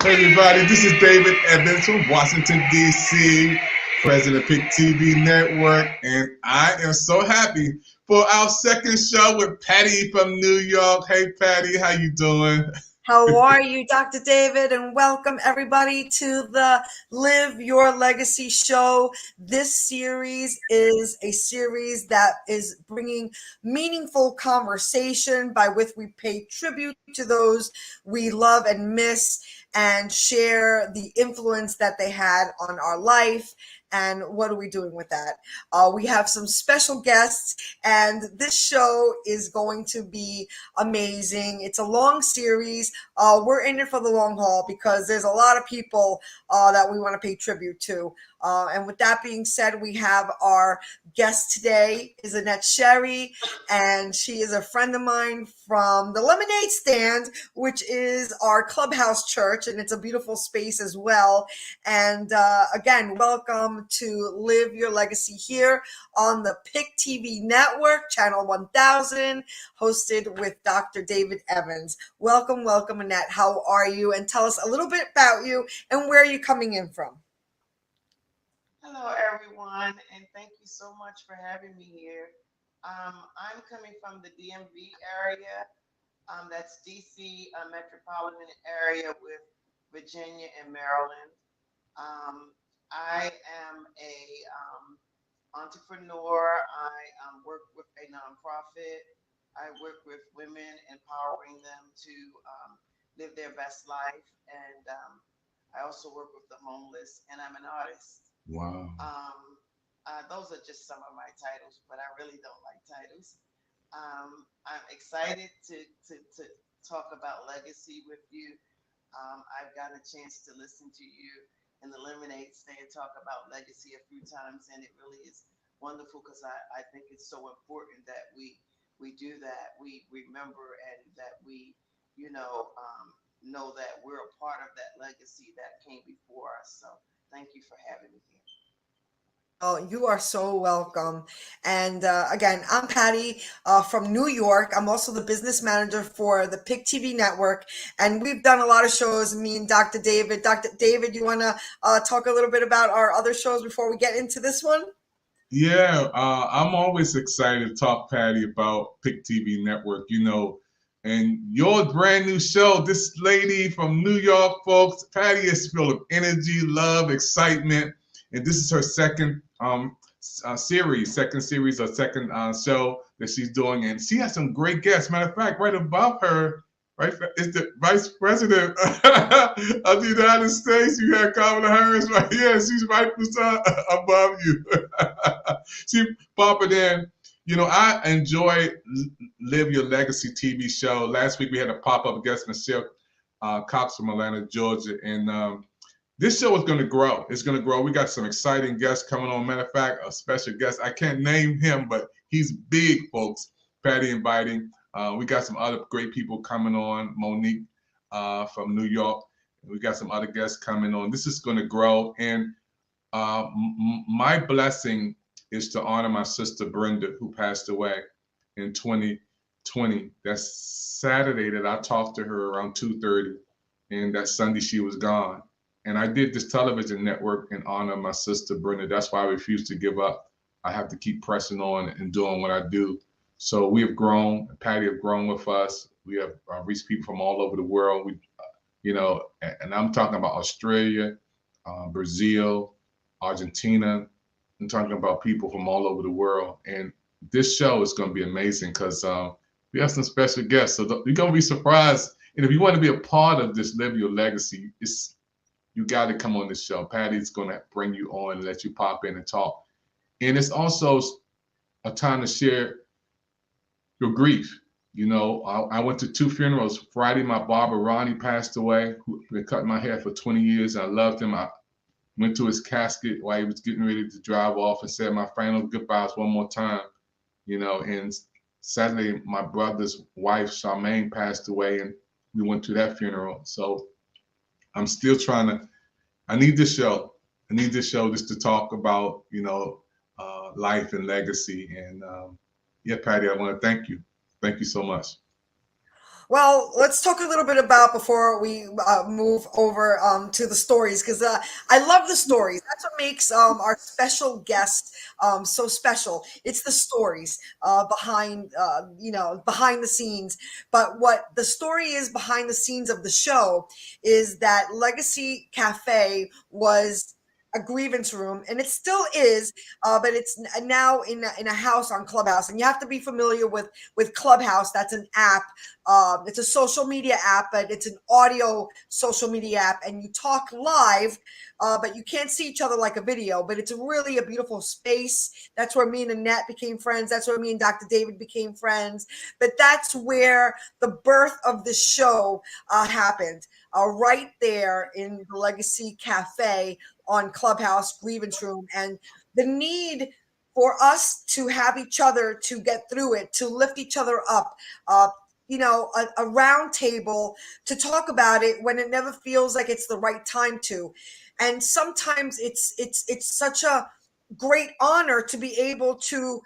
Hey everybody, this is David Evans from Washington, D.C., president of Pick TV Network, and I am so happy for our second show with Patty from New York. Hey Patty, how you doing? How are you, Dr. David? And welcome everybody to the Live Your Legacy show. This series is a series that is bringing meaningful conversation by which we pay tribute to those we love and miss and share the influence that they had on our life. And what are we doing with that? We have some special guests, and this show is going to be amazing. It's a long series. We're in it for the long haul because there's a lot of people that we want to pay tribute to. And with that being said, we have our guest today is Annette Sherry, and she is a friend of mine from the Lemonade Stand, which is our clubhouse church, and it's a beautiful space as well. And again, welcome to Live Your Legacy here on the Pick TV Network, Channel 1000, hosted with Dr. David Evans. Welcome, welcome, Annette. How are you? And tell us a little bit about you and where you're coming in from. Hello, everyone, and thank you so much for having me here. I'm coming from the DMV area. That's DC metropolitan area with Virginia and Maryland. I am a entrepreneur. I work with a nonprofit. I work with women, empowering them to live their best life. And I also work with the homeless, and I'm an artist. Wow. Those are just some of my titles, but I really don't like titles. I'm excited to talk about legacy with you. I've got a chance to listen to you in the Lemonade Stand talk about legacy a few times, and it really is wonderful because I think it's so important that we do that. We remember and that we, know that we're a part of that legacy that came before us. So thank you for having me here. Oh, you are so welcome. And again, I'm Patty from New York. I'm also the business manager for the Pick TV Network. And we've done a lot of shows, me and Dr. David. Dr. David, you want to talk a little bit about our other shows before we get into this one? Yeah, I'm always excited to talk, Patty, about Pick TV Network, and your brand new show. This lady from New York, folks, Patty is full of energy, love, excitement. and this is her second second series or second show that she's doing, and she has some great guests. Matter of fact, right above her, right, is the Vice President of the United States. You have Kamala Harris right here. She's right beside, above you. She popping in. You know, I enjoy Live Your Legacy TV show. Last week we had a pop-up guest, Michelle Cox from Atlanta, Georgia, and this show is going to grow. It's going to grow. We got some exciting guests coming on. Matter of fact, a special guest. I can't name him, but he's big, folks. Patty inviting. We got some other great people coming on. Monique from New York. We got some other guests coming on. This is going to grow. And my blessing is to honor my sister Brenda, who passed away in 2020. That's Saturday that I talked to her around 2:30, and that Sunday she was gone. And I did this television network in honor of my sister Brenda. That's why I refuse to give up. I have to keep pressing on and doing what I do. So we have grown. Patty have grown with us. We have reached people from all over the world. We, you know, and I'm talking about Australia, Brazil, Argentina. I'm talking about people from all over the world. And this show is going to be amazing because we have some special guests. So you're going to be surprised. And if you want to be a part of this Live Your Legacy, you got to come on this show. Patty's going to bring you on and let you pop in and talk. And it's also a time to share your grief. You know, I went to 2 funerals. Friday, my barber, Ronnie, passed away, who been cutting my hair for 20 years. I loved him. I went to his casket while he was getting ready to drive off and said my final goodbyes one more time. You know, and Saturday, my brother's wife, Charmaine, passed away, and we went to that funeral. So I'm still I need this show. I need this show just to talk about, you know, life and legacy. And yeah, Patty, I want to thank you. Thank you so much. Well, let's talk a little bit about before we move over to the stories, because I love the stories. That's what makes our special guest so special. It's the stories behind, behind the scenes. But what the story is behind the scenes of the show is that Legacy Cafe was a grievance room, and it still is, but it's now in a house on Clubhouse. And you have to be familiar with Clubhouse. That's an app. It's a social media app, but it's an audio social media app, and you talk live, but you can't see each other like a video. But it's really a beautiful space. That's where me and Annette became friends. That's where me and Dr. David became friends. But that's where the birth of the show happened, right there in the Legacy Cafe on Clubhouse grievance room. And the need for us to have each other to get through it, to lift each other up, a round table to talk about it when it never feels like it's the right time to. And sometimes it's such a great honor to be able to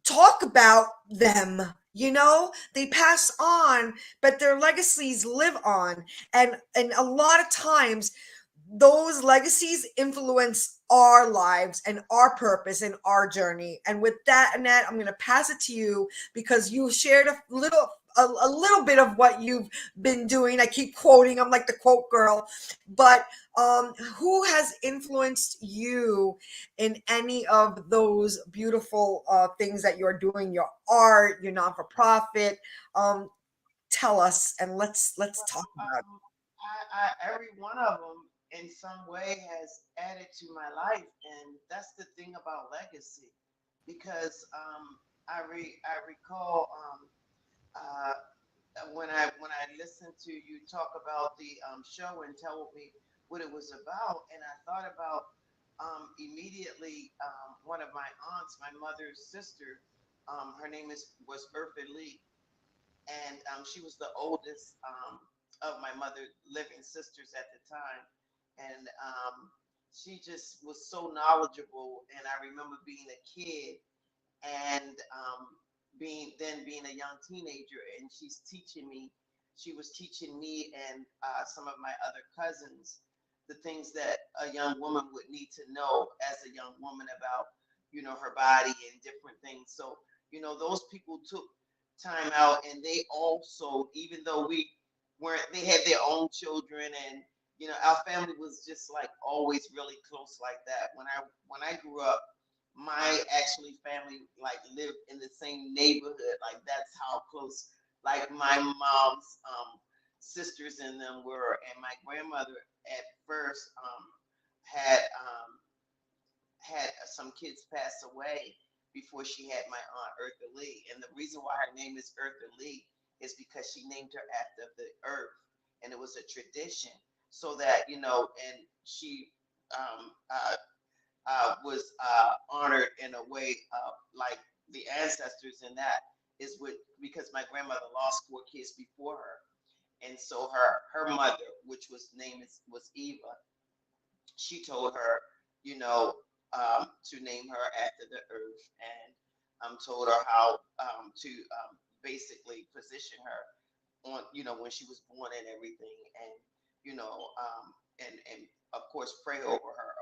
talk about them. You know, they pass on, but their legacies live on. And a lot of times those legacies influence our lives and our purpose and our journey. And with that, Annette, I'm going to pass it to you because you shared a little bit of what you've been doing. I keep quoting, I'm like the quote girl, but who has influenced you in any of those beautiful things that you're doing, your art, your non-for-profit? Tell us, and let's talk about it. Every one of them in some way has added to my life, and that's the thing about legacy, because I recall when I listened to you talk about the show and tell me what it was about, and I thought about immediately one of my aunts, my mother's sister. Her name was Bertha Lee, and she was the oldest of my mother living sisters at the time, and she just was so knowledgeable. And I remember being a kid and being a young teenager, and she was teaching me and some of my other cousins the things that a young woman would need to know as a young woman about, her body and different things. So, those people took time out, and they also, even though they had their own children, and You know, our family was just like always really close like that. When I grew up, my actually family like lived in the same neighborhood. Like that's how close like my mom's sisters and them were. And my grandmother at first had some kids pass away before she had my aunt Eartha Lee. And the reason why her name is Eartha Lee is because she named her after the earth, and it was a tradition so that and she um, uh, was honored in a way like the ancestors, and that is what because my grandmother lost 4 kids before her, and so her mother, which was Eva, she told her, you know, to name her after the earth, and told her how to basically position her on, when she was born and everything, and and of course pray over her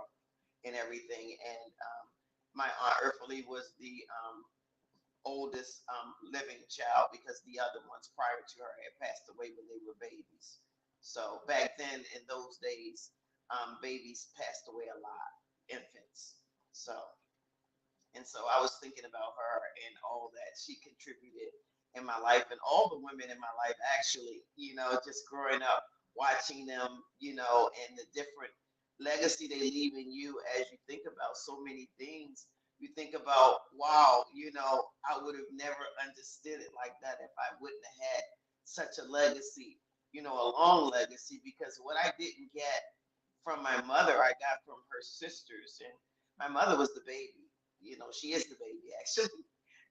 and everything. And my aunt Earthly was the oldest living child because the other ones prior to her had passed away when they were babies. So back then, in those days, babies passed away a lot, infants. So I was thinking about her and all that she contributed in my life, and all the women in my life actually, just growing up, watching them, and the different legacy they leave in you as you think about so many things. You think about, wow, I would have never understood it like that if I wouldn't have had such a legacy, a long legacy, because what I didn't get from my mother, I got from her sisters. And my mother was the baby. She is the baby, actually,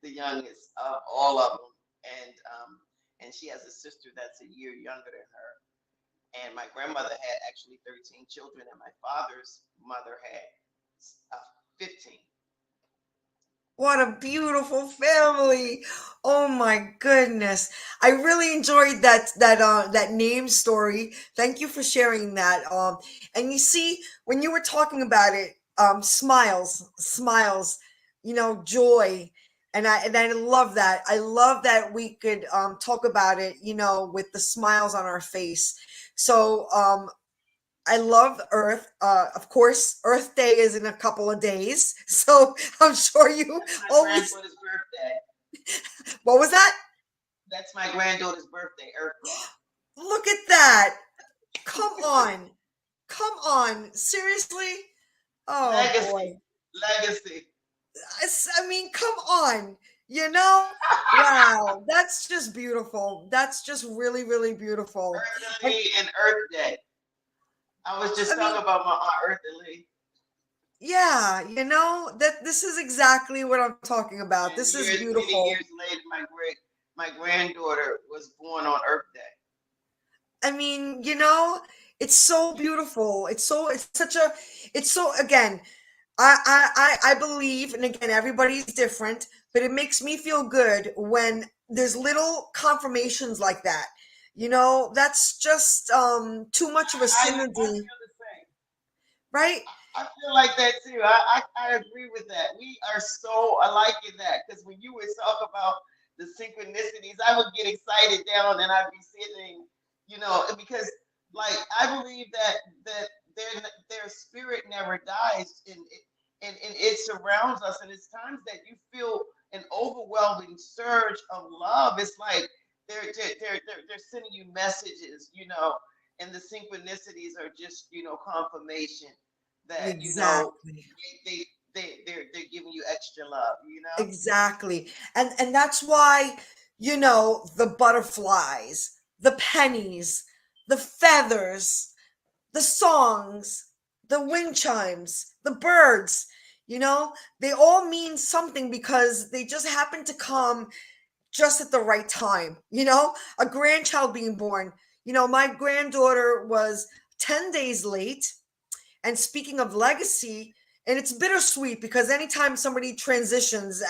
the youngest of all of them. And she has a sister that's a year younger than her. And my grandmother had actually 13 children, and my father's mother had 15. What a beautiful family. Oh my goodness. I really enjoyed that name story. Thank you for sharing that. And you see, when you were talking about it, smiles, joy. And I love that. I love that we could talk about it, with the smiles on our face. So I love Earth. Of course, Earth Day is in a couple of days, so I'm sure you That's my always. granddaughter's birthday. What was that? That's my granddaughter's birthday, Earth Day. Look at that! Come on, come on! Seriously? Oh Legacy. boy! Legacy. I mean, come on! You know? Wow, that's just beautiful. That's just really, really beautiful. Earth And Lee and Earth Day. I was just I mean, talking about my aunt Earth Lee. yeah, that this is exactly what I'm talking about. And This is many beautiful. years later, my granddaughter was born on Earth Day. I mean, it's so beautiful. It's so, again, I believe, and again, everybody's different, but it makes me feel good when there's little confirmations like that. That's just too much of a I feel synergy, the same. right? I feel like that too. I agree with that. We are so alike in that, because when you would talk about the synchronicities, I would get excited down and I'd be sitting, because like I believe that their spirit never dies, and it surrounds us, and it's times that you feel an overwhelming surge of love. It's like they're sending you messages, and the synchronicities are just confirmation that Exactly. they're giving you extra love. Exactly. And that's why, the butterflies, the pennies, the feathers, the songs, the wind chimes, the birds, they all mean something because they just happen to come just at the right time. A grandchild being born. My granddaughter was 10 days late. And speaking of legacy, and it's bittersweet because anytime somebody transitions,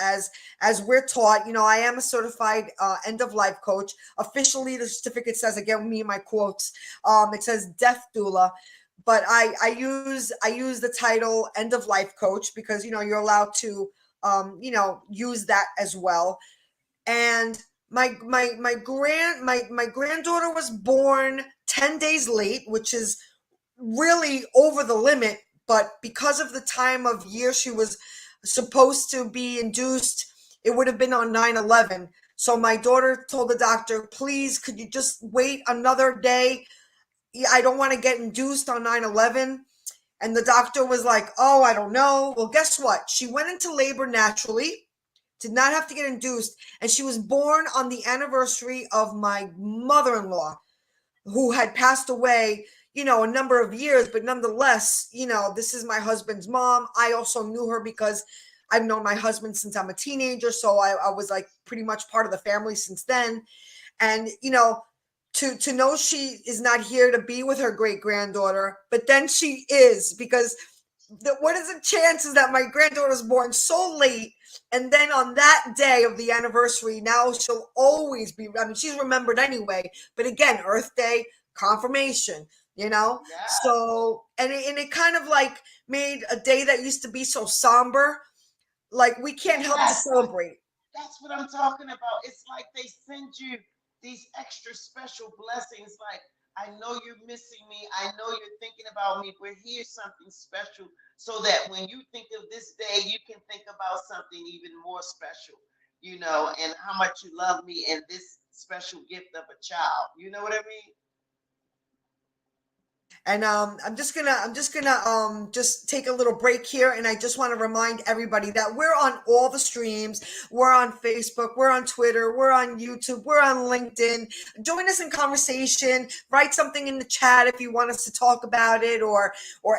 as we're taught, I am a certified end of life coach. Officially, the certificate says, again, me and my quotes. It says death doula, but I use the title end of life coach because you're allowed to use that as well. And my granddaughter was born 10 days late, which is really over the limit, but because of the time of year she was supposed to be induced, it would have been on 9/11. So my daughter told the doctor, please, could you just wait another day? I don't want to get induced on 9/11. And the doctor was like, oh, I don't know. Well, guess what? She went into labor naturally, did not have to get induced. And she was born on the anniversary of my mother-in-law, who had passed away, a number of years, but nonetheless, this is my husband's mom. I also knew her because I've known my husband since I'm a teenager. So I was like pretty much part of the family since then. And, to know she is not here to be with her great granddaughter, but then she is, because what is the chances that my granddaughter was born so late, and then on that day of the anniversary, now she'll always be, I mean, she's remembered anyway, but again, Earth Day, confirmation, Yeah. So, and it kind of like made a day that used to be so somber, like we can't help to celebrate. That's what I'm talking about. It's like they send you these extra special blessings. Like, I know you're missing me. I know you're thinking about me, but here's something special so that when you think of this day, you can think about something even more special, and how much you love me and this special gift of a child. You know what I mean? And I'm just gonna just take a little break here, and I just want to remind everybody that we're on all the streams. We're on Facebook, we're on Twitter, we're on YouTube, we're on LinkedIn. Join us in conversation. Write something in the chat if you want us to talk about it, or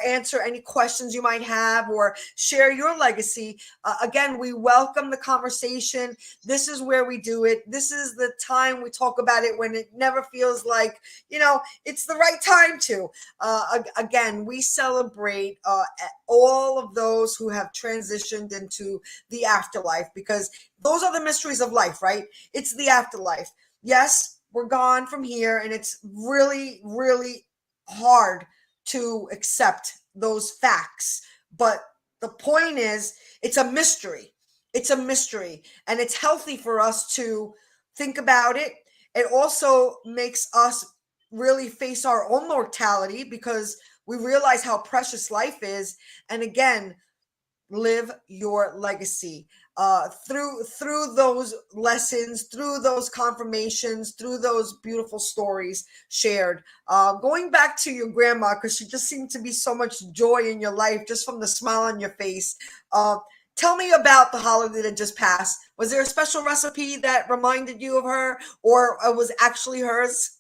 answer any questions you might have, or share your legacy. Again, we welcome the conversation. This is where we do it. This is the time we talk about it when it never feels like it's the right time to. Again, we celebrate all of those who have transitioned into the afterlife, because those are the mysteries of life, right? It's the afterlife. Yes, we're gone from here, and it's really, really hard to accept those facts. But the point is, it's a mystery. It's a mystery, and it's healthy for us to think about it. It also makes us really face our own mortality, because we realize how precious life is. And again, live your legacy through those lessons, through those confirmations, through those beautiful stories shared. Going back to your grandma, because she just seemed to be so much joy in your life just from the smile on your face. Tell me about the holiday that just passed. Was there a special recipe that reminded you of her, or it was actually hers?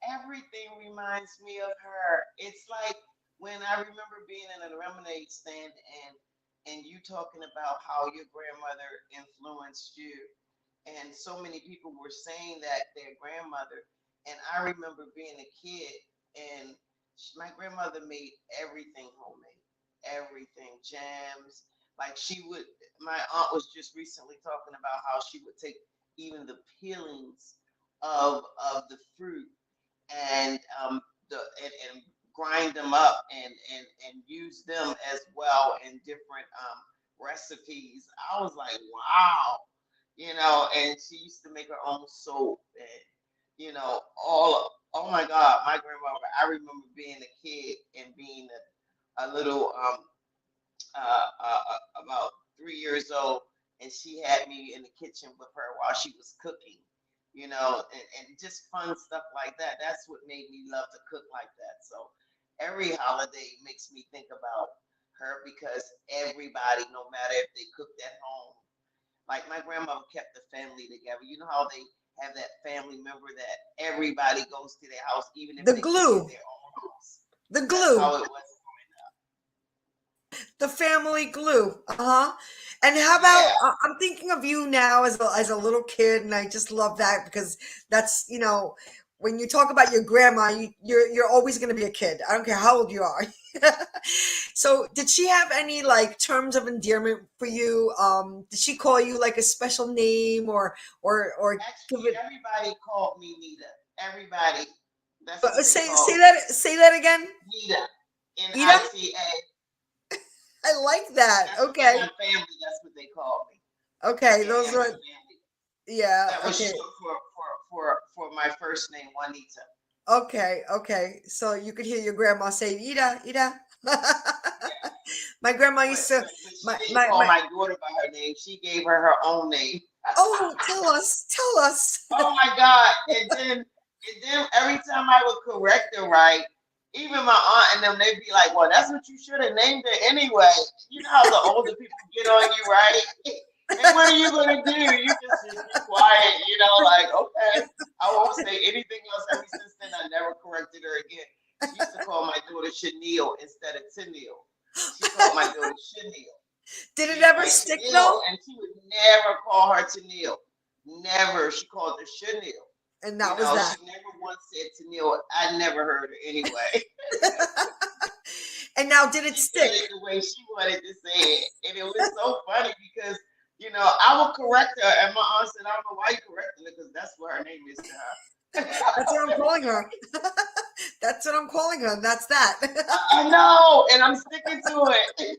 Everything reminds me of her. It's like when I remember being in a lemonade stand and you talking about how your grandmother influenced you, and so many people were saying that their grandmother. And I remember being a kid, and my grandmother made everything homemade, everything, jams. Like my aunt was just recently talking about how she would take even the peelings of the fruit and and grind them up and use them as well in different recipes. I was like, wow, and she used to make her own soap and oh my God, my grandmother. I remember being a kid and being a little about 3 years old, and she had me in the kitchen with her while she was cooking, and just fun stuff like that. That's what made me love to cook like that. So every holiday makes me think about her, because everybody, no matter if they cooked at home, like my grandmother kept the family together. You know how they have that family member that everybody goes to their house, even if The they cook in glue. their own house. The That's glue. how it was. The family glue. Uh-huh. And how about, Yeah. I'm thinking of you now as a little kid, and I just love that, because that's, when you talk about your grandma, you're always going to be a kid. I don't care how old you are. So did she have any like terms of endearment for you? Did she call you like a special name, or give Actually, it, everybody called me Nita. Everybody. That's what they say called that again? Nita. Ida? Nita. I like that. That's what Okay. my family. That's what they called me. Okay. Yeah, Those in my were, family. yeah. That was Okay. short for my first name, Juanita. Okay. So you could hear your grandma say, Ida, Ida. Yeah. My grandma used to, But she my, didn't my, call my, my daughter by her name. She gave her own name. oh, tell us. Oh my God. And then every time I would correct her right, even my aunt and them, they'd be like, well, that's what you should have named it anyway. You know how the older people get on you, right? And what are you gonna do? You just be quiet, like, okay, I won't say anything else. Ever since then, I never corrected her again. She used to call my daughter Chanel instead of Tennille. She called my daughter Chanel. Did it She's ever like stick Chanel, though? and she would never call her Tennille. Never. She called her Chanel. And that was that. She never once said Tennille. I never heard her anyway. And now, did it She stick? said it the way she wanted to say it, and it was so funny because I would correct her, and my aunt said, "I don't know why you correcting her because that's what her name is to her." That's what I'm calling her. That's what I'm calling her. That's that. I know, and I'm sticking to it.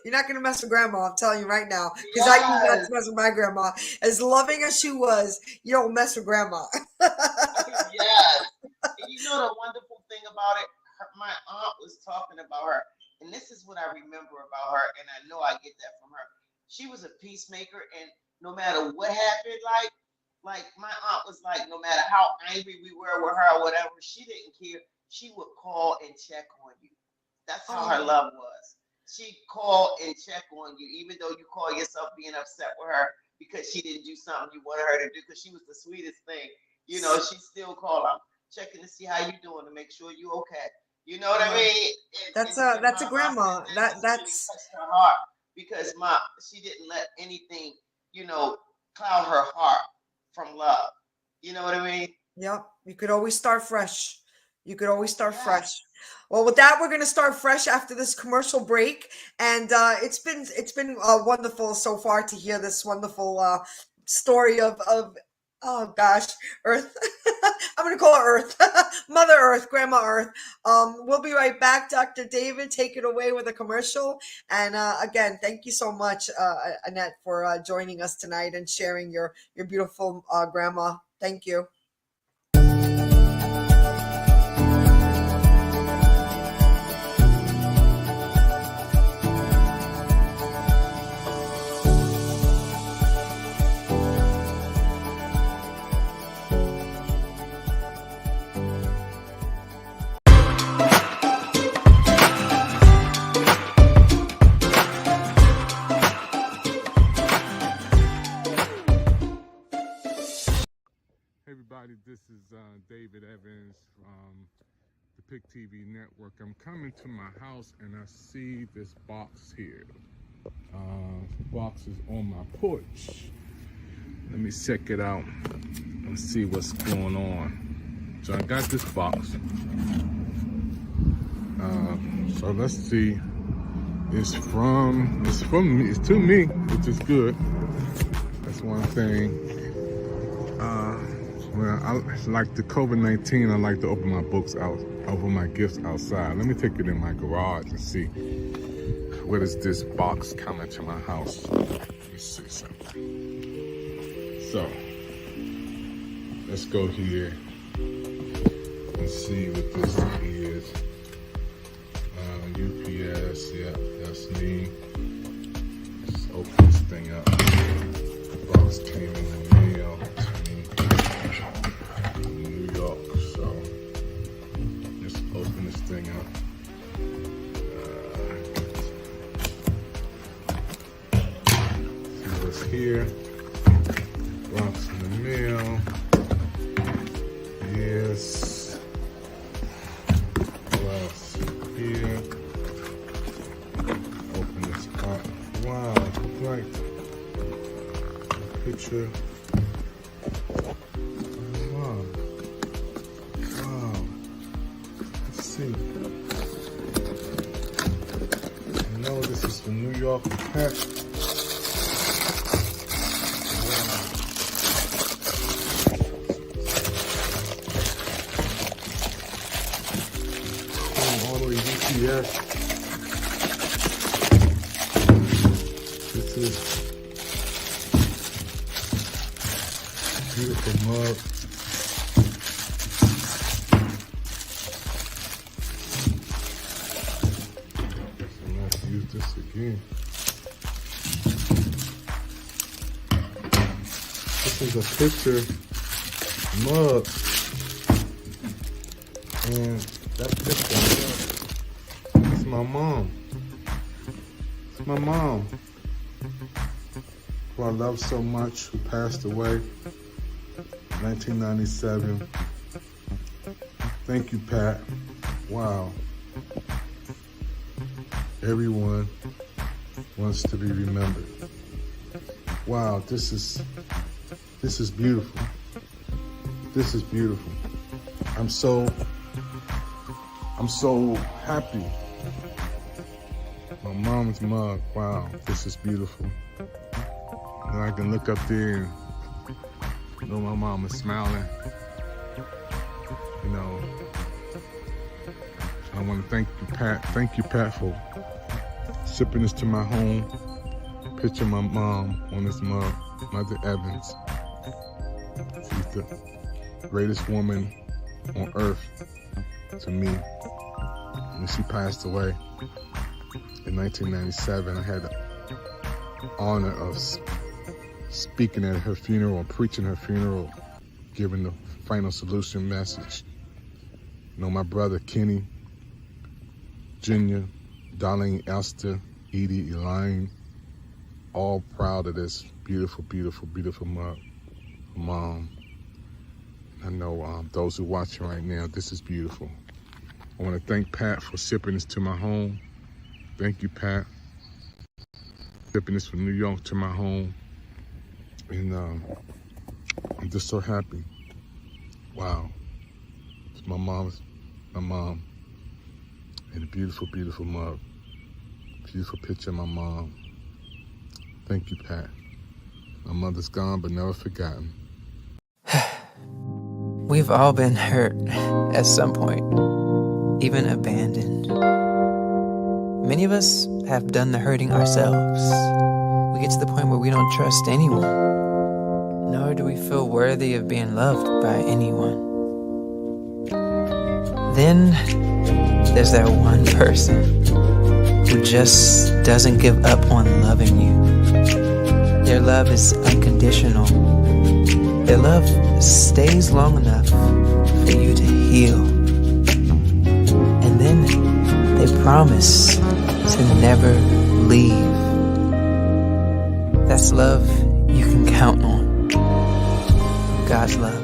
You're not going to mess with grandma, I'm telling you right now. Because I used not to mess with my grandma. As loving as she was, you don't mess with grandma. Yes. And the wonderful thing about it, my aunt was talking about her, and this is what I remember about her, and I know I get that from her. She was a peacemaker, and no matter what happened, like my aunt was like, no matter how angry we were with her or whatever, she didn't care. She would call and check on you. That's how her love was. She'd call and check on you, even though you call yourself being upset with her because she didn't do something you wanted her to do, because she was the sweetest thing. She still call. I'm checking to see how you doing to make sure you okay. You know what I mean? That's a grandma. That's touched her heart because she didn't let anything, cloud her heart from love. You know what I mean? Yep. You could always start fresh. Fresh. Well, with that, we're going to start fresh after this commercial break, and it's been wonderful so far to hear this wonderful story of oh gosh, Earth. I'm going to call her Earth, Mother Earth, Grandma Earth. We'll be right back, Dr. David. Take it away with a commercial. And again, thank you so much, Annette, for joining us tonight and sharing your beautiful grandma. Thank you. Everybody, this is David Evans from the Pick TV Network. I'm coming to my house and I see this box here. The box is on my porch. Let me check it out and see what's going on. So I got this box. So let's see. It's to me, which is good. That's one thing. Well, I like the COVID-19, I like to open my books out, open my gifts outside. Let me take it in my garage and see what is this box coming to my house. Let's see something. So, let's go here and see what this is. UPS, yeah, that's me. Let's open this thing up. The box came in the mail. So let's open this thing up. See what's here. Box in the mail. Yes. What else here? Open this up. Wow, right. A picture. I know this is from New York Pet. All the way UPS. This is beautiful mug. use this again. This is a picture mug. And that picture, it's my mom. It's my mom, who I love so much, who passed away in 1997. Thank you, Pat. Wow. Everyone wants to be remembered. Wow, this is beautiful. This is beautiful. I'm so happy. My mom's mug. Wow, this is beautiful. And I can look up there and know my mom is smiling. You know, I want to thank you, Pat. Thank you, Pat, for shipping this to my home. Picture my mom on this mug, Mother Evans. She's the greatest woman on earth to me. When she passed away in 1997, I had the honor of speaking at her funeral, preaching her funeral, giving the final solution message. You know, my brother Kenny, Junior, Darlene, Esther, Edie, Elaine, all proud of this beautiful, beautiful, beautiful mom. I know those who are watching right now, this is beautiful. I want to thank Pat for shipping this to my home. Thank you, Pat. Shipping this from New York to my home. And I'm just so happy. Wow. It's my mom. And a beautiful, beautiful mug. Beautiful picture of my mom. Thank you, Pat. My mother's gone, but never forgotten. We've all been hurt at some point, even abandoned. Many of us have done the hurting ourselves. We get to the point where we don't trust anyone, nor do we feel worthy of being loved by anyone. Then there's that one person who just doesn't give up on loving you. Their love is unconditional. Their love stays long enough for you to heal. And then they promise to never leave. That's love you can count on. God's love.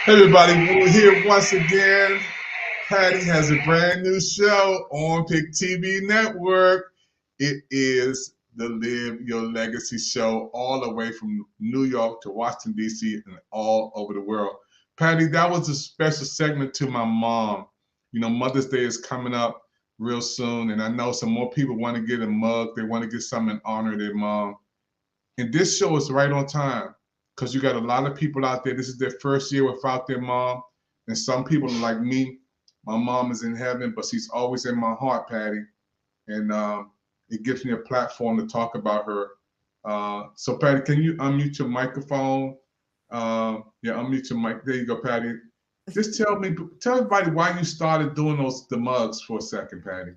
Hey everybody, we're here once again. Patty has a brand new show on Pick TV Network. It is the Live Your Legacy show, all the way from New York to Washington, D.C. and all over the world. Patty, that was a special segment to my mom. You know, Mother's Day is coming up real soon, and I know some more people want to get a mug. They want to get something in honor of their mom. And this show is right on time because you got a lot of people out there. This is their first year without their mom. And some people like me, my mom is in heaven, but she's always in my heart, Patty. And it gives me a platform to talk about her. So Patty, can you unmute your microphone? Yeah, unmute your mic. There you go, Patty. Just tell everybody why you started doing the mugs for a second, Patty.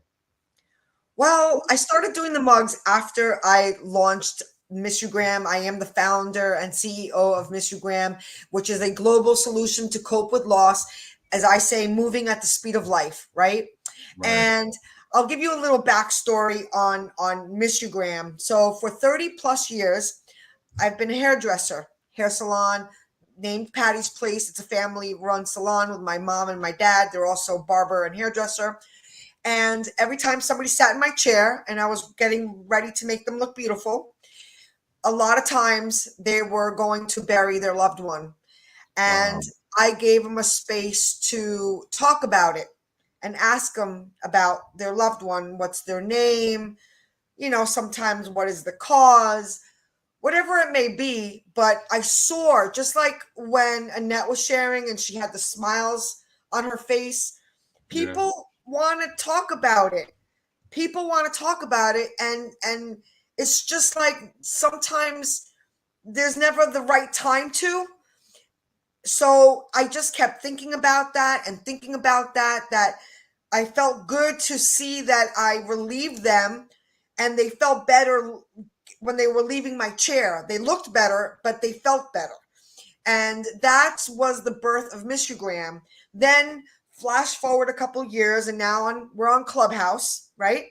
Well, I started doing the mugs after I launched Miss You Graham. I am the founder and CEO of Miss You Graham, which is a global solution to cope with loss. As I say, moving at the speed of life, right? And I'll give you a little backstory on Miss You Graham. So for 30 plus years, I've been a hairdresser, hair salon named Patty's Place. It's a family-run salon with my mom and my dad. They're also barber and hairdresser. And every time somebody sat in my chair and I was getting ready to make them look beautiful, a lot of times they were going to bury their loved one. And I gave them a space to talk about it and ask them about their loved one. What's their name? You know, sometimes what is the cause? Whatever it may be. But I saw, just like when Annette was sharing and she had the smiles on her face, people want to talk about it. People want to talk about it. And it's just like sometimes there's never the right time to. So I just kept thinking about that and thinking about that, that I felt good to see that I relieved them and they felt better when they were leaving my chair. They looked better, but they felt better. And that was the birth of Mistugram. Then flash forward a couple years, and now we're on Clubhouse, right?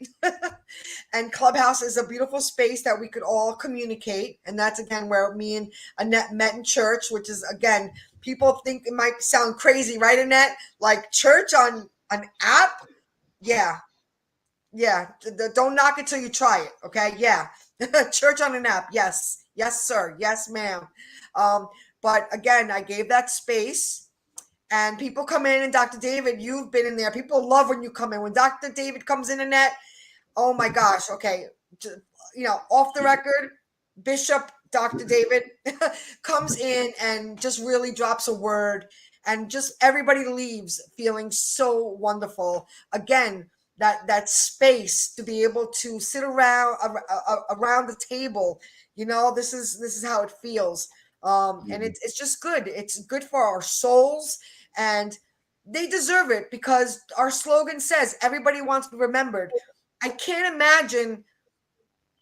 And Clubhouse is a beautiful space that we could all communicate. And that's again where me and Annette met in church, which is again, people think it might sound crazy, right, Annette? Like church on an app? Yeah, yeah. Don't knock it till you try it. Okay. Yeah. Church on an app. Yes. Yes, sir. Yes, ma'am. Um, but again, I gave that space and people come in, and Dr. David, you've been in there. People love when you come in. When Dr. David comes in, Annette, oh my gosh. Okay. Off the record, Bishop Dr. David comes in and just really drops a word, and just everybody leaves feeling so wonderful. Again, that space to be able to sit around the table, this is how it feels. And it's just good. It's good for our souls, and they deserve it because our slogan says everybody wants to be remembered. I can't imagine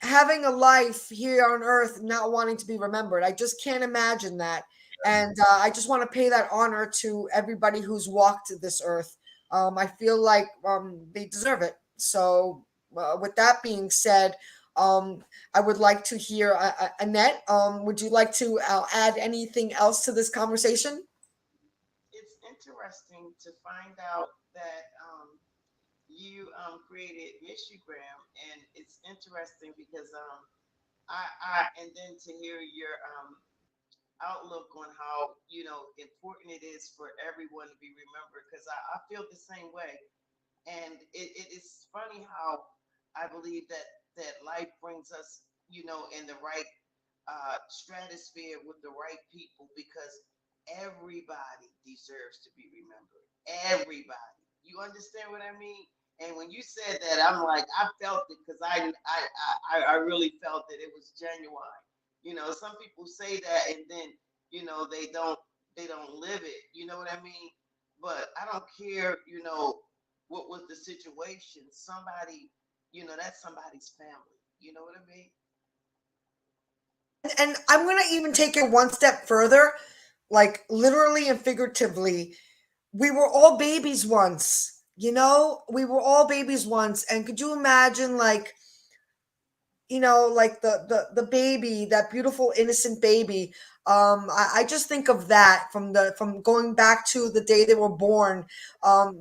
having a life here on earth not wanting to be remembered. I just can't imagine that. And I just want to pay that honor to everybody who's walked this earth. I feel like they deserve it. So, with that being said, I would like to hear Annette. Would you like to add anything else to this conversation? It's interesting to find out that you created Michigram, and it's interesting because and then to hear your outlook on how important it is for everyone to be remembered, because I feel the same way. And it is funny how I believe that life brings us in the right stratosphere with the right people, because everybody deserves to be remembered. Everybody. You understand what I mean? And when you said that, I'm like, I felt it, because I really felt that it was genuine. Some people say that and then they don't live it. You know what I mean? But I don't care. What was the situation? Somebody, that's somebody's family. You know what I mean? And I'm going to even take it one step further, like literally and figuratively. We were all babies once, we were all babies once. And could you imagine, like, like the baby, that beautiful innocent baby. I just think of that from going back to the day they were born.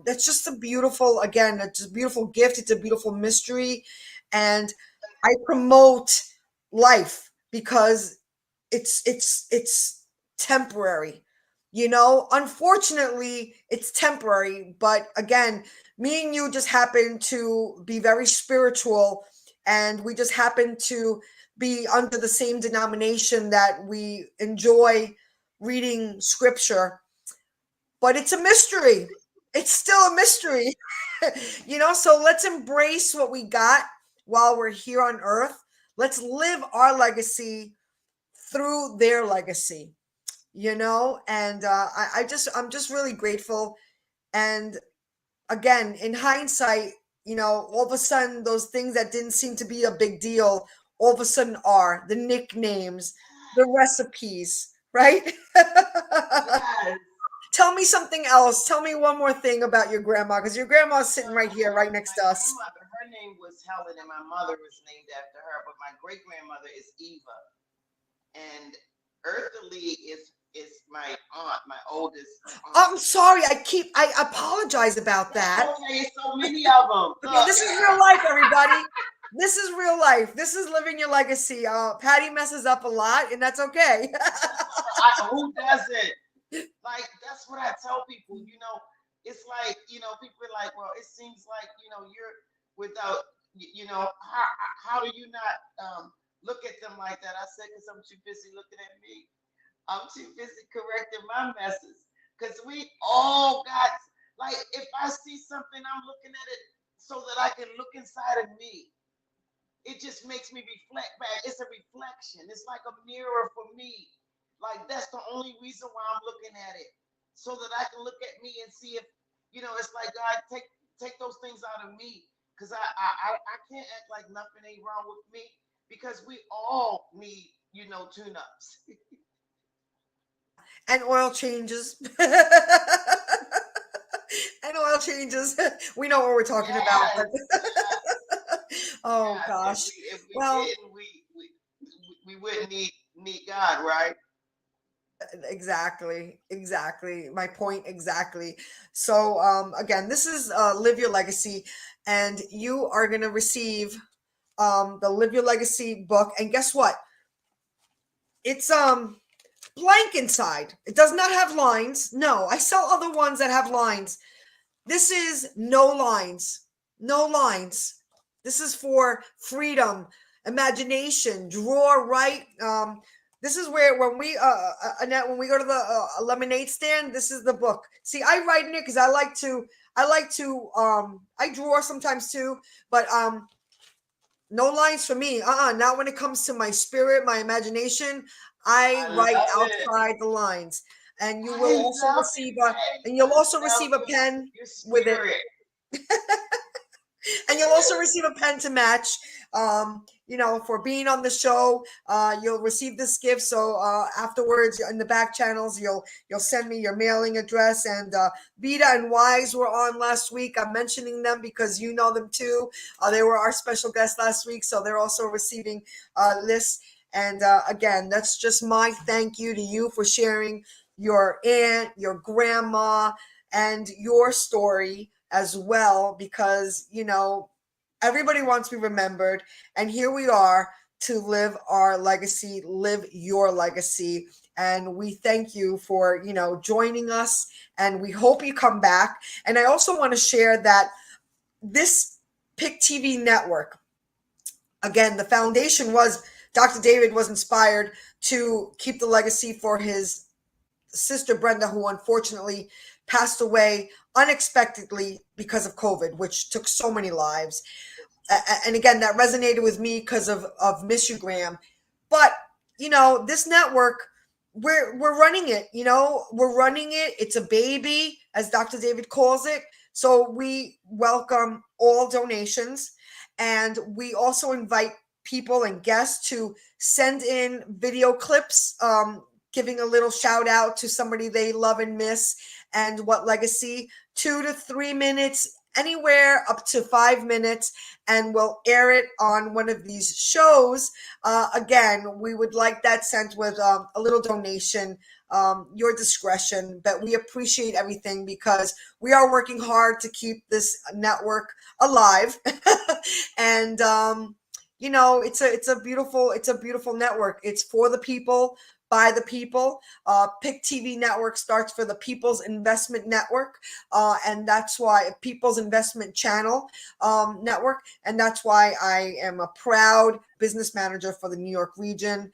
That's just a beautiful, again, it's a beautiful gift. It's a beautiful mystery. And I promote life because it's temporary. Unfortunately, it's temporary. But again, me and you just happen to be very spiritual, and we just happen to be under the same denomination that we enjoy reading scripture. But it's a mystery. It's still a mystery. So let's embrace what we got while we're here on earth. Let's live our legacy through their legacy. And I'm just really grateful. And again, in hindsight, all of a sudden those things that didn't seem to be a big deal all of a sudden are the nicknames, the recipes, right? Yes. Tell me something else. Tell me one more thing about your grandma, because your grandma's sitting right here, right next My to us. grandmother, her name was Helen, and my mother was named after her. But my great grandmother is Eva, and Eartha Lee is my aunt, my oldest aunt. I'm sorry. I apologize about That's that. okay. So many of them. Okay, Look, this is real life, everybody. This is real life. This is living your legacy. Patty messes up a lot, and that's okay. that's who doesn't? Like, that's what I tell people. It's like, people are like, well, it seems like, you're without, how do you not look at them like that? I said, because I'm too busy looking at me. I'm too busy correcting my messes. Because we all got, like, if I see something, I'm looking at it so that I can look inside of me. It just makes me reflect back. It's a reflection. It's like a mirror for me. Like, that's the only reason why I'm looking at it, so that I can look at me and see if, it's like, God, take those things out of me, because I can't act like nothing ain't wrong with me, because we all need, tune-ups. And oil changes. And oil changes. We know what we're talking about. Yes, yes, Oh yes. If gosh. we Well, didn't, we wouldn't need God, right? exactly. My point exactly. So again, this is Live Your Legacy, and you are going to receive the Live Your Legacy book. And guess what? It's blank inside. It does not have lines. No, I sell other ones that have lines. This is no lines. No lines. This is for freedom, imagination, draw, write. This is where Annette, when we go to the lemonade stand, this is the book. See, I write in it because I like to I draw sometimes too, but no lines for me. Not when it comes to my spirit, my imagination. I I write love it. outside the lines. And you will I also love receive it, Patty. and you'll also I love receive a pen your with it. spirit. And you'll also receive a pen to match. For being on the show, you'll receive this gift. So afterwards, in the back channels, you'll send me your mailing address. And Vita and Wise were on last week. I'm mentioning them because you know them too. They were our special guests last week, so they're also receiving lists. And again, that's just my thank you to you for sharing your aunt, your grandma, and your story as well, because everybody wants to be remembered, and here we are to live our legacy, live your legacy. And we thank you for joining us, and we hope you come back. And I also want to share that this PIC TV network, again, the foundation was Dr. David was inspired to keep the legacy for his sister Brenda, who unfortunately passed away unexpectedly because of COVID, which took so many lives. And again, that resonated with me because of Miss You Graham. But this network, we're running it. We're running it. It's a baby, as Dr. David calls it. So we welcome all donations, and we also invite people and guests to send in video clips, giving a little shout out to somebody they love and miss, and what legacy, 2 to 3 minutes, anywhere up to 5 minutes, and we'll air it on one of these shows. Again, we would like that sent with a little donation, your discretion, but we appreciate everything because we are working hard to keep this network alive. And it's a beautiful network. It's for the people, by the people. PIC TV network starts for the People's Investment Network, and that's why People's Investment Channel network, and that's why I am a proud business manager for the New York region.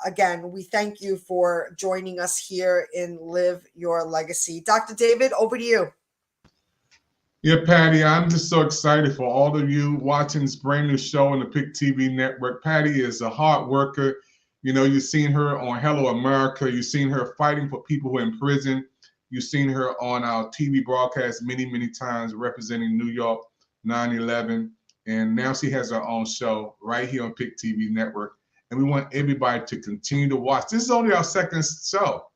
Again, we thank you for joining us here in Live Your Legacy. Dr. David, over to you. Yeah, Patty, I'm just so excited for all of you watching this brand new show on the PIC TV network. Patty is a hard worker. You've seen her on Hello America. You've seen her fighting for people who are in prison. You've seen her on our TV broadcast many, many times representing New York 9/11. And now she has her own show right here on PIC TV network. And we want everybody to continue to watch. This is only our second show.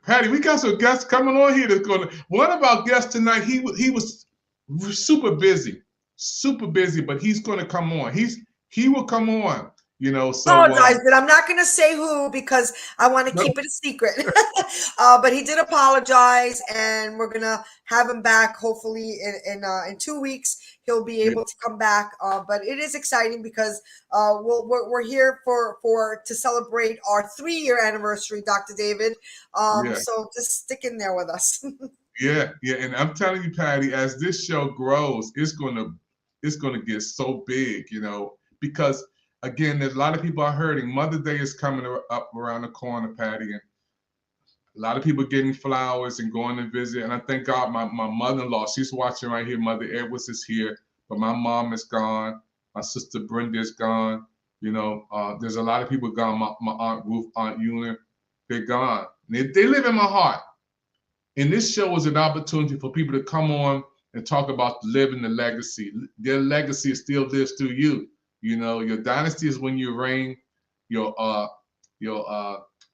Patty, we got some guests coming on here that's going to. One of our guests tonight, he was super busy, but he's going to come on. He will come on. Apologize, but I'm not going to say who because I want to keep it a secret. But he did apologize, and we're going to have him back hopefully in 2 weeks. He'll be able to come back. But it is exciting because we're here to celebrate our 3-year anniversary, Dr. David. So just stick in there with us. Yeah, and I'm telling you, Patty, as this show grows, it's gonna get so big, because. Again, there's a lot of people are hurting. Mother's Day is coming up around the corner, Patty, and a lot of people getting flowers and going to visit. And I thank God my mother-in-law, she's watching right here. Mother Edwards is here, but my mom is gone. My sister Brenda is gone. There's a lot of people gone. My Aunt Ruth, Aunt Eula, they're gone. They live in my heart. And this show is an opportunity for people to come on and talk about living the legacy. Their legacy still lives through you. You know, your dynasty is when you reign. Your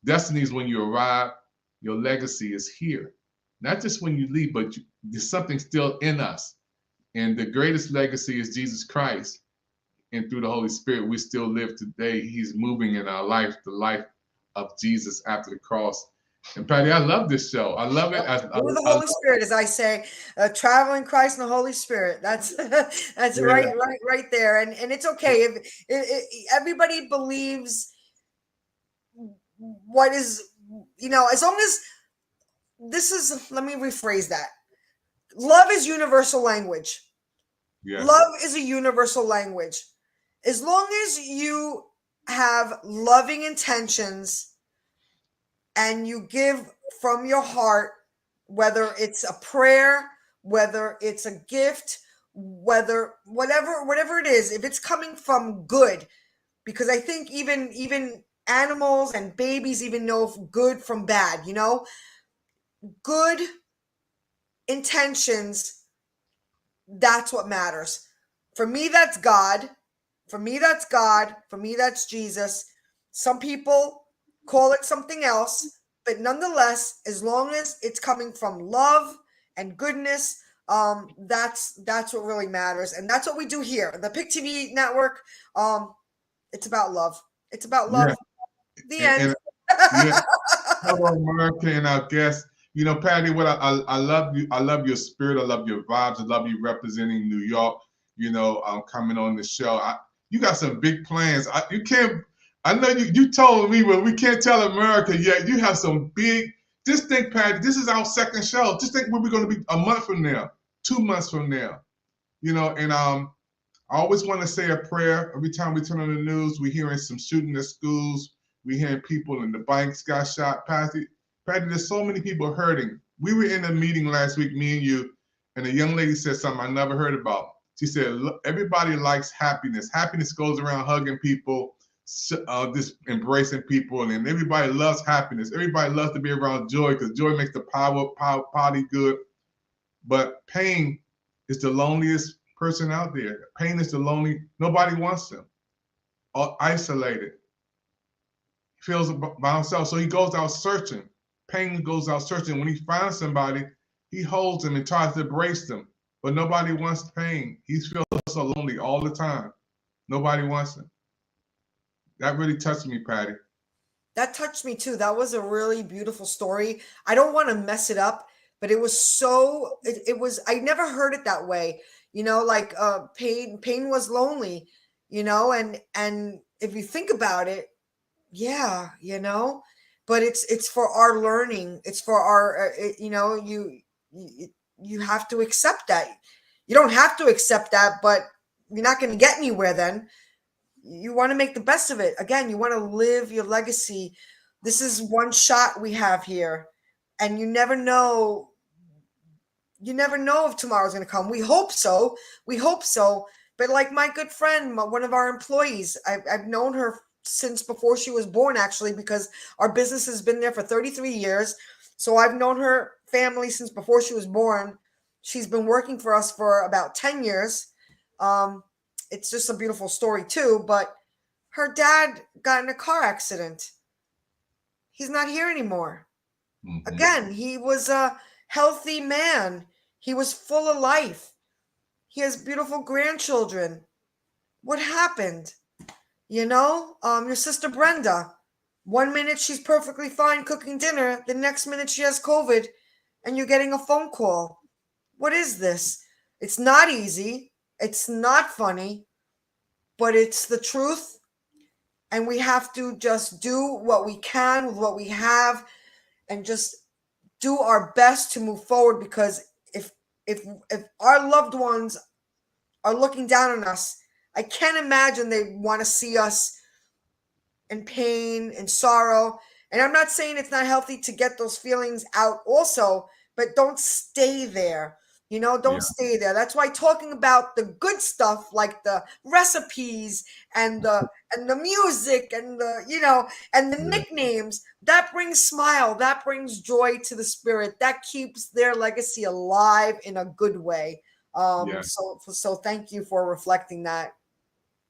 destiny is when you arrive. Your legacy is here. Not just when you leave, but there's something still in us. And the greatest legacy is Jesus Christ. And through the Holy Spirit, we still live today. He's moving in our life, the life of Jesus after the cross. And Patty, I love this show. I love it. With the Holy Spirit, as I say, traveling Christ and the Holy Spirit. That's that's right there. And it's okay if everybody believes what is, you know, as long as this is. Let me rephrase that. Love is universal language. Yes. Love is a universal language. As long as you have loving intentions and you give from your heart, whether it's a prayer, whether it's a gift, whatever it is, if it's coming from good, because I think even animals and babies even know good from bad, you know, good intentions, that's what matters. For me, that's God. For me, that's God. For me, that's Jesus. Some people call it something else, but nonetheless, as long as it's coming from love and goodness, that's what really matters, and that's what we do here. The PIC TV network, it's about love. It's about love. Yeah. The end. Hello, America, and our guests. You know, Patty, what I love you. I love your spirit. I love your vibes. I love you representing New York. You know, coming on the show. You got some big plans. You can't. I know you told me, well, we can't tell America yet. You have some big. Just think, Patty. This is our second show. Just think where we're going to be a month from now, 2 months from now. You know, and I always want to say a prayer every time we turn on the news. We're hearing some shooting at schools. We're hearing people in the banks got shot. Patty, there's so many people hurting. We were in a meeting last week, me and you, and a young lady said something I never heard about. She said, look, everybody likes happiness. Happiness goes around hugging people, just embracing people, and everybody loves happiness. Everybody loves to be around joy because joy makes the party good. But pain is the loneliest person out there. Pain is the lonely. Nobody wants them. Isolated. He feels by himself, so he goes out searching. Pain goes out searching. When he finds somebody, he holds them and tries to embrace them. But nobody wants pain. He feels so lonely all the time. Nobody wants him. That really touched me, Patty. That touched me too. That was a really beautiful story. I don't want to mess it up, but it was so, it was, I never heard it that way. You know, like pain was lonely, you know, and if you think about it, yeah, you know, but it's for our learning. It's for our, you know, you have to accept that. You don't have to accept that, but you're not going to get anywhere then. You want to make the best of it. Again, you want to live your legacy. This is one shot we have here, and you never know. You never know if tomorrow's going to come. We hope so. We hope so. But like my good friend, one of our employees, I've known her since before she was born, actually, because our business has been there for 33 years. So I've known her family since before she was born. She's been working for us for about 10 years. It's just a beautiful story too, but her dad got in a car accident. He's not here anymore. Mm-hmm. Again, he was a healthy man. He was full of life. He has beautiful grandchildren. What happened? You know, your sister Brenda, 1 minute she's perfectly fine cooking dinner. The next minute she has COVID and you're getting a phone call. What is this? It's not easy. It's not funny, but it's the truth. And we have to just do what we can with what we have and just do our best to move forward, because if our loved ones are looking down on us, I can't imagine they want to see us in pain and sorrow. And I'm not saying it's not healthy to get those feelings out also, but don't stay there. Don't stay there. That's why talking about the good stuff, like the recipes and the music and the nicknames, that brings smile, that brings joy to the spirit, that keeps their legacy alive in a good way. So thank you for reflecting that.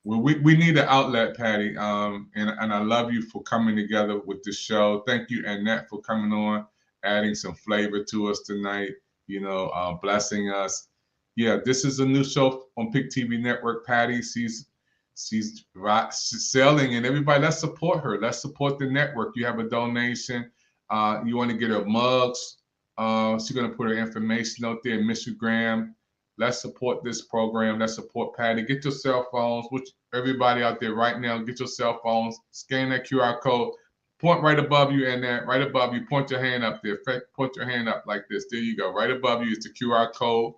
Well, we need an outlet, Patty, and I love you for coming together with the show. Thank you, Annette, for coming on, adding some flavor to us tonight. Blessing us. Yeah, this is a new show on Pick TV Network. Patty, she's selling, and everybody, let's support her. Let's support the network. You have a donation. You want to get her mugs. She's gonna put her information out there. Miss Graham. Let's support this program. Let's support Patty. Get your cell phones, which everybody out there right now, get your cell phones, scan that QR code, point right above you, and then right above you, point your hand up there. Point your hand up like this. There you go. Right above you is the QR code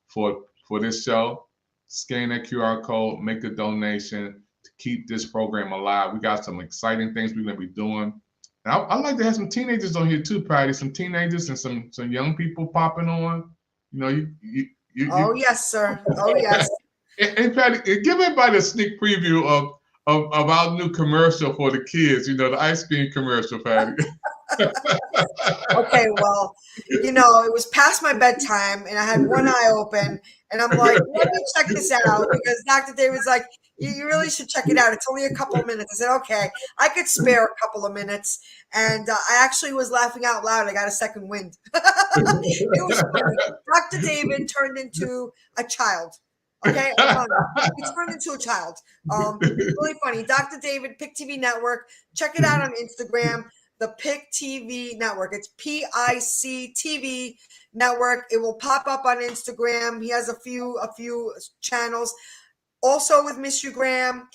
for this show. Scan that QR code, make a donation to keep this program alive. We got some exciting things we're going to be doing. And I'd like to have some teenagers on here too, Patty. Some teenagers and some young people popping on. Oh yes, sir. Oh yes. And Patty, give everybody a sneak preview of our new commercial for the kids. The ice cream commercial, Patty. Okay, well, it was past my bedtime, and I had one eye open, and I'm like, let me check this out, because Dr. David's like, you really should check it out. It's only a couple of minutes. I said, okay, I could spare a couple of minutes, and I actually was laughing out loud. I got a second wind. It was funny. Dr. David turned into a child. Okay, he turned into a child. Really funny. Dr. David, Pick TV Network. Check it out on Instagram. The Pick TV Network. It's PIC TV Network. It will pop up on Instagram. He has a few channels. Also with Miss U Graham.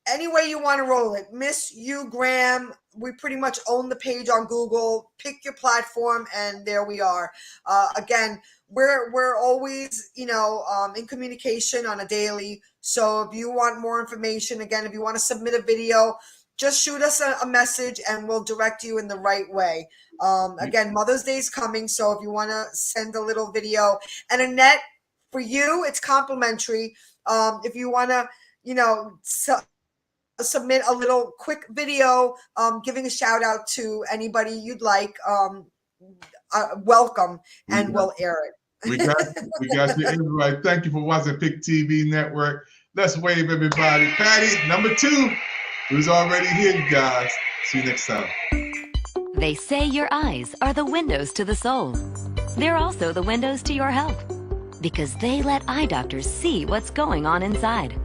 Any way you want to roll it. Miss U Graham. We pretty much own the page on Google. Pick your platform, and there we are. Again, we're always in communication on a daily. So if you want more information, again, if you want to submit a video, just shoot us a message and we'll direct you in the right way. Again, Mother's Day is coming, so if you want to send a little video, and Annette, for you, it's complimentary. If you want to, submit a little quick video, giving a shout out to anybody you'd like, welcome, and we'll air it. We got you, everybody. Thank you for watching Pick TV Network. Let's wave, everybody. Patty, number 2. Who's already here, you guys. See you next time. They say your eyes are the windows to the soul. They're also the windows to your health, because they let eye doctors see what's going on inside.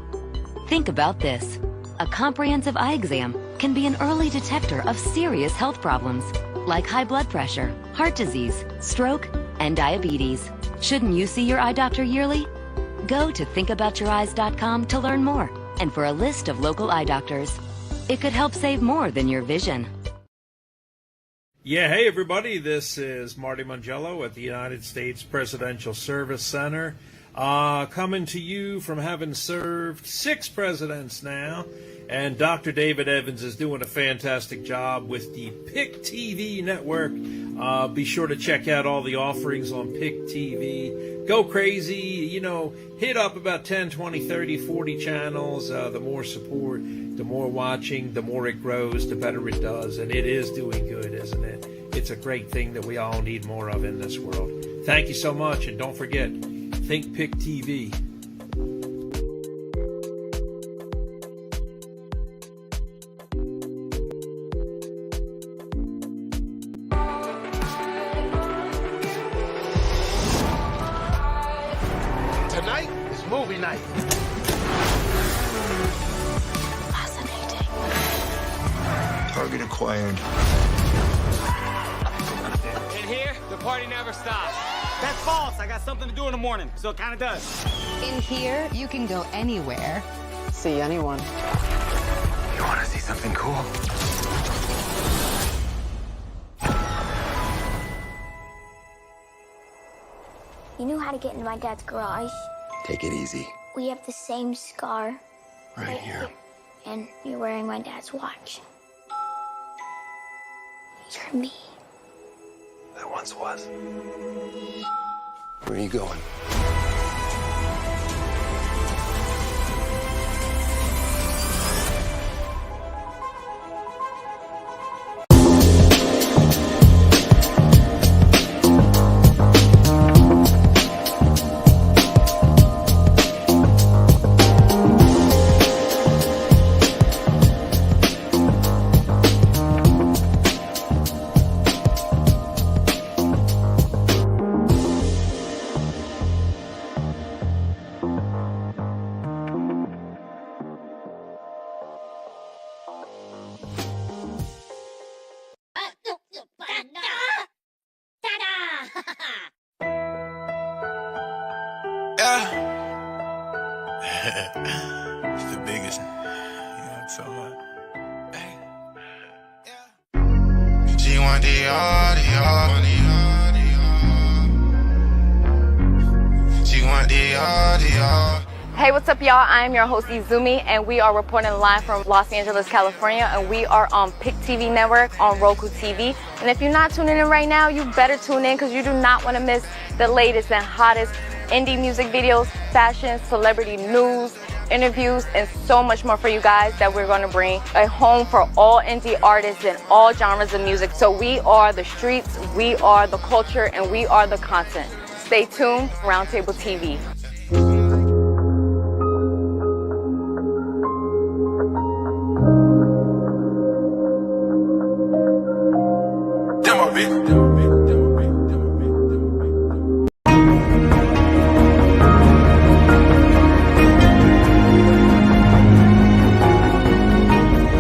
Think about this. A comprehensive eye exam can be an early detector of serious health problems, like high blood pressure, heart disease, stroke, and diabetes. Shouldn't you see your eye doctor yearly? Go to thinkaboutyoureyes.com to learn more, and for a list of local eye doctors. It could help save more than your vision. Yeah, hey everybody, this is Marty Mangello at the United States Presidential Service Center, coming to you from having served 6 presidents now, and Dr. David Evans is doing a fantastic job with the Pick TV Network. Be sure to check out all the offerings on Pick TV. Go crazy, hit up about 10, 20, 30, 40 channels. The more support, the more watching, the more it grows, the better it does. And it is doing good, isn't it? It's a great thing that we all need more of in this world. Thank you so much. And don't forget, think Pick TV. Tonight is movie night. Fascinating. Target acquired. In here, the party never stops. That's false. I got something to do in the morning, so it kind of does. In here, you can go anywhere. See anyone. You want to see something cool? You knew how to get into my dad's garage. Take it easy. We have the same scar. Right here. And you're wearing my dad's watch. You're me. I once was. Where are you going? It's the biggest. You know what I'm talking about? Hey. G1 DR, G1 DR. Hey, what's up, y'all? I am your host, Izumi, and we are reporting live from Los Angeles, California, and we are on Pick TV Network on Roku TV. And if you're not tuning in right now, you better tune in because you do not want to miss the latest and hottest indie music videos, fashion, celebrity news, interviews, and so much more for you guys that we're going to bring a home for all indie artists and all genres of music. So we are the streets, we are the culture, and we are the content. Stay tuned, Roundtable TV. Demo, bitch.